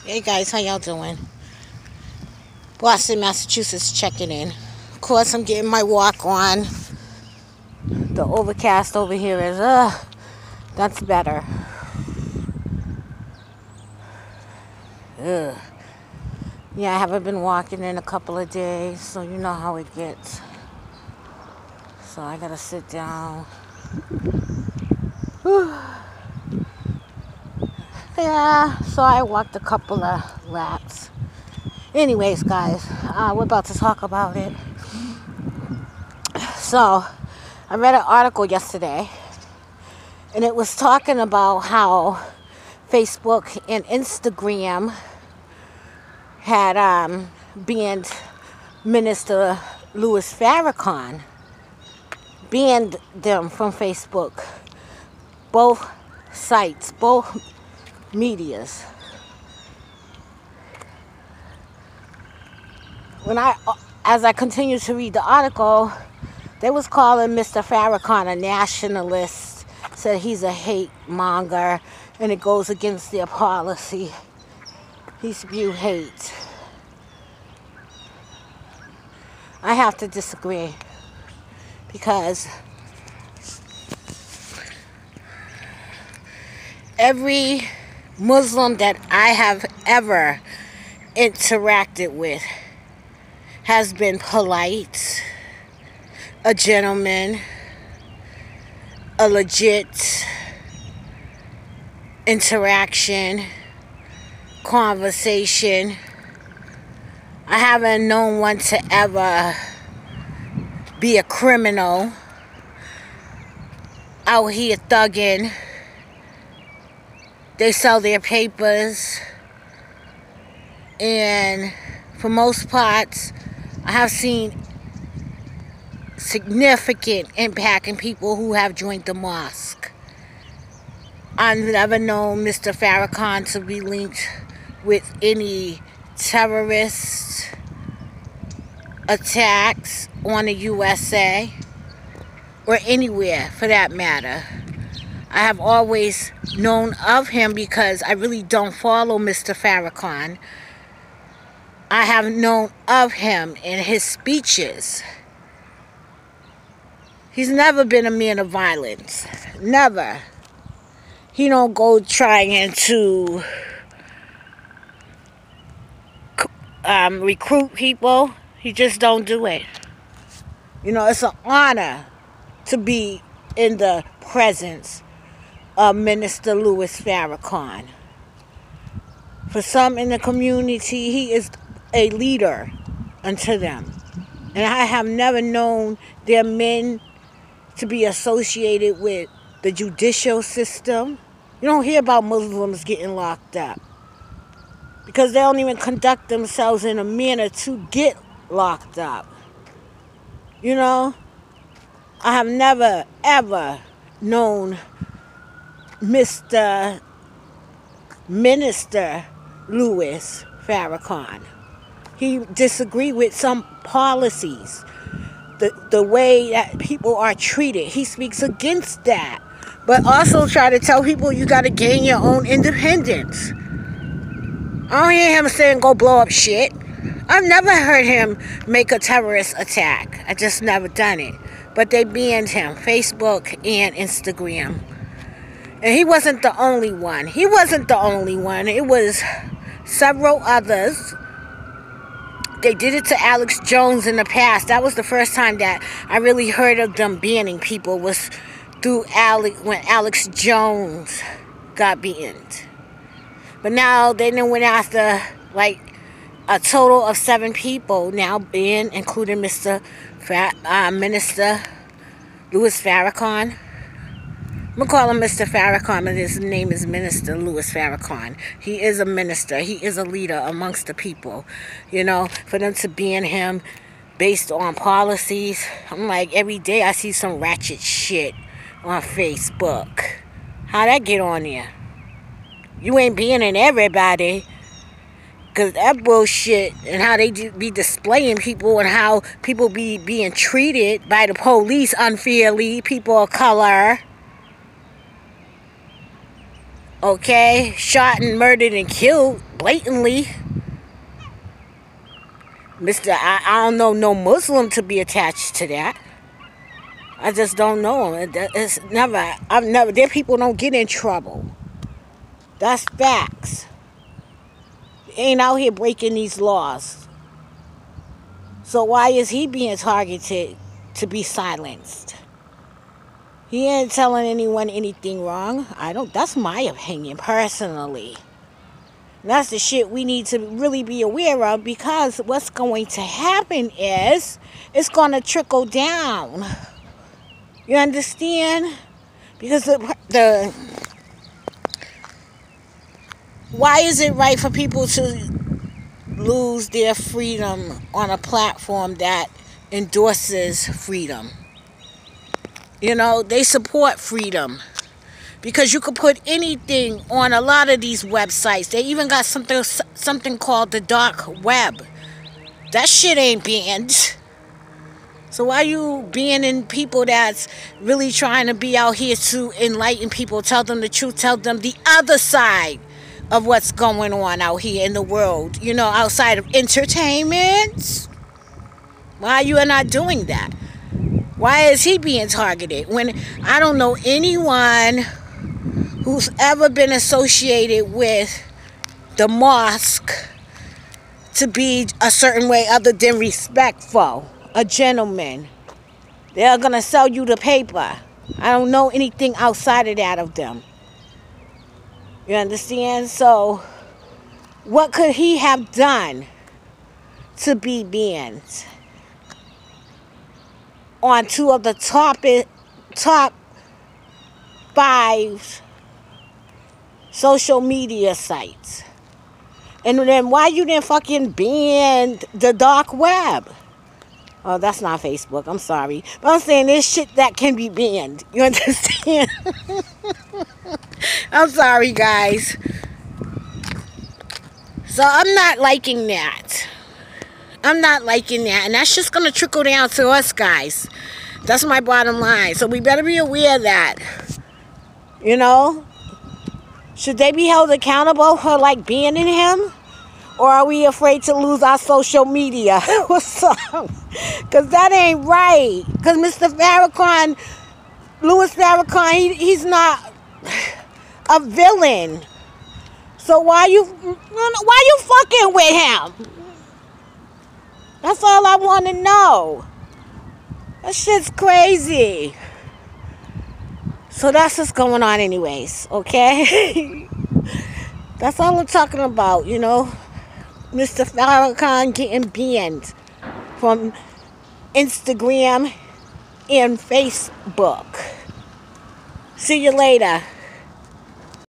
Hey guys, how y'all doing? Boston, Massachusetts checking in. Of course, I'm getting my walk on. The overcast over here is, that's better. Ugh. Yeah, I haven't been walking in a couple of days, so you know how it gets. So I gotta sit down. Yeah, so I walked a couple of laps. Anyways, guys, we're about to talk about it. So, I read an article yesterday, and it was talking about how Facebook and Instagram had banned Minister Louis Farrakhan, banned them from Facebook, both sites, both medias. As I continued to read the article, they was calling Mr. Farrakhan a nationalist, said he's a hate monger, and it goes against their policy. He spew hate. I have to disagree because every Muslim that I have ever interacted with has been polite, a gentleman, a legit interaction, conversation. I haven't known one to ever be a criminal out here thugging. They sell their papers, and for most parts, I have seen significant impact in people who have joined the mosque. I've never known Mr. Farrakhan to be linked with any terrorist attacks on the USA or anywhere for that matter. I have always known of him because I really don't follow Mr. Farrakhan. I have known of him in his speeches. He's never been a man of violence. Never. He don't go trying to recruit people. He just don't do it. You know, it's an honor to be in the presence of Minister Louis Farrakhan. For some in the community, he is a leader unto them. And I have never known their men to be associated with the judicial system. You don't hear about Muslims getting locked up because they don't even conduct themselves in a manner to get locked up. You know, I have never, ever known Mr. Minister Louis Farrakhan. He disagreed with some policies, the way that people are treated. He speaks against that, but also try to tell people you got to gain your own independence. I don't hear him saying go blow up shit. I've never heard him make a terrorist attack. I just never done it. But they banned him, Facebook and Instagram. And he wasn't the only one. It was several others. They did it to Alex Jones in the past. That was the first time that I really heard of them banning people, was through when Alex Jones got banned. But now they done went after like a total of 7 people now banned, including Minister Louis Farrakhan. I'm going to call him Mr. Farrakhan, but his name is Minister Louis Farrakhan. He is a minister. He is a leader amongst the people. You know, for them to ban him based on policies, I'm like, every day I see some ratchet shit on Facebook. How'd that get on there? You ain't banning everybody. Because that bullshit and how they be displaying people and how people be being treated by the police unfairly, people of color. Okay, shot and murdered and killed blatantly. I don't know no Muslim to be attached to that. I just don't know him. Their people don't get in trouble. That's facts. They ain't out here breaking these laws. So why is he being targeted to be silenced? He ain't telling anyone anything wrong. That's my opinion, personally. And that's the shit we need to really be aware of, because what's going to happen is it's going to trickle down. You understand? Because why is it right for people to lose their freedom on a platform that endorses freedom? You know, they support freedom. Because you could put anything on a lot of these websites. They even got something called the dark web. That shit ain't banned. So why you banning people that's really trying to be out here to enlighten people, tell them the truth, tell them the other side of what's going on out here in the world, you know, outside of entertainment? Why you are not doing that? Why is he being targeted when I don't know anyone who's ever been associated with the mosque to be a certain way other than respectful, a gentleman? They're gonna sell you the paper. I don't know anything outside of that of them. You understand? So what could he have done to be banned on two of the top 5 social media sites? And then why you didn't fucking ban the dark web? Oh, that's not Facebook. I'm sorry. But I'm saying there's shit that can be banned. You understand? I'm sorry, guys. So I'm not liking that. I'm not liking that. And that's just going to trickle down to us, guys. That's my bottom line. So we better be aware of that. You know? Should they be held accountable for, like, banning him? Or are we afraid to lose our social media? What's up? Because that ain't right. Because Mr. Farrakhan, Louis Farrakhan, he's not a villain. So why you fucking with him? That's all I want to know. That shit's crazy. So that's what's going on anyways, okay? That's all I'm talking about, you know. Mr. Farrakhan getting banned from Instagram and Facebook. See you later.